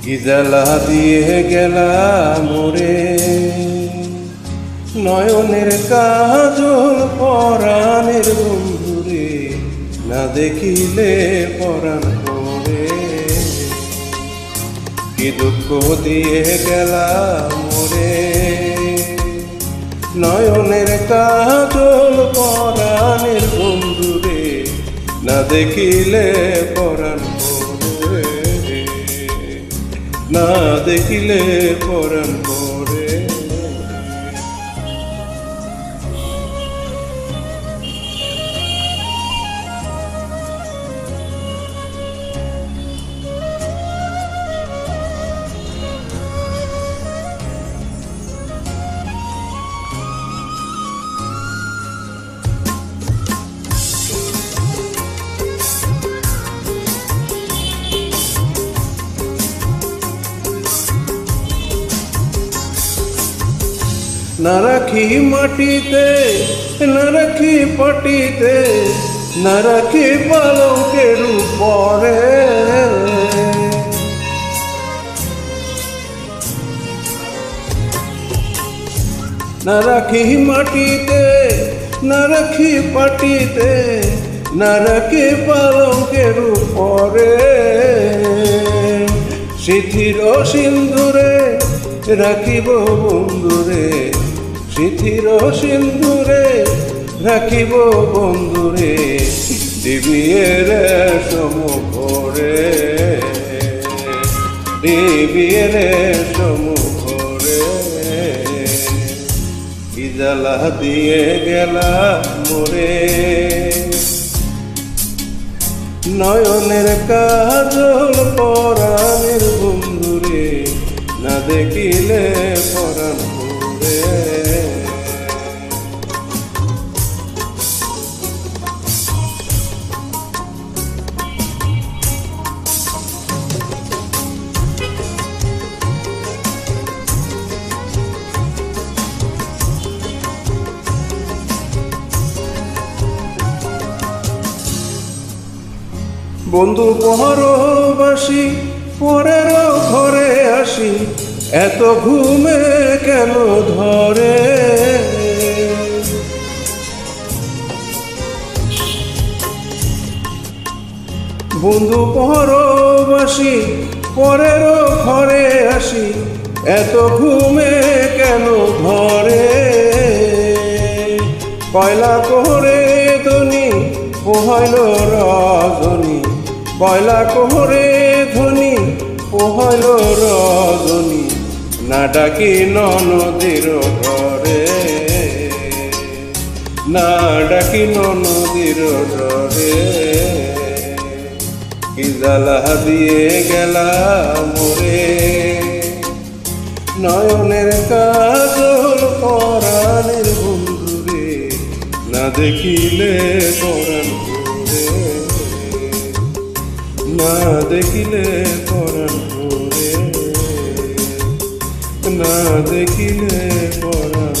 কি জ্বালা দিয়ে গেলা মোরে, নয়নের কাজল পরাণের বন্ধুরে, না দেখিলে পরাণ পড়ে। কি দুঃখ দিয়ে গেলা মোরে, নয়নের কাজল পরাণের বন্ধুরে, না দেখিলে পরাণ পড়ে, না দেখিলে পরাণ পড়ে। না রাখি মাটিতে, না রাখি পাটিতে, না রাখি পালকের উপরে। না রাখি মাটিতে, না রাখি পাটিতে, না রাখি পালকের উপরে। সিথির সিন্দুরে রাখিব বন্ধুরে, সিথির সিন্দুরে রাখিব বন্ধুরে, দিবিয়ের সমুখরে, দিবিয়ের সমুখরে। কি জ্বালা দিয়ে গেলা মোরে, নয়নের কাজল পরাণের বন্ধুরে, না দেখিলে পরাণ পড়ে। বন্ধু পরবাসী পরের ঘরে আসি, এত ঘুমে কেন ধরে। বন্ধু পরবাসী পরের ঘরে আসি, এত ঘুমে কেন ধরে। কয়লা করে ধনী পোহাইল রজনী, কয়লা কোহরে ধনী পোহাইল রজনী, না ডাকি ননদের ঘরে, না ডাকি ননদের ঘরে। কি জ্বালা দিয়ে গেলা মোরে, নয়নের কাজল পরাণের বন্ধুরে, না দেখিলে পরাণ পড়ে, না দেখিলে পরাণ পড়ে, না দেখিলে পরাণ।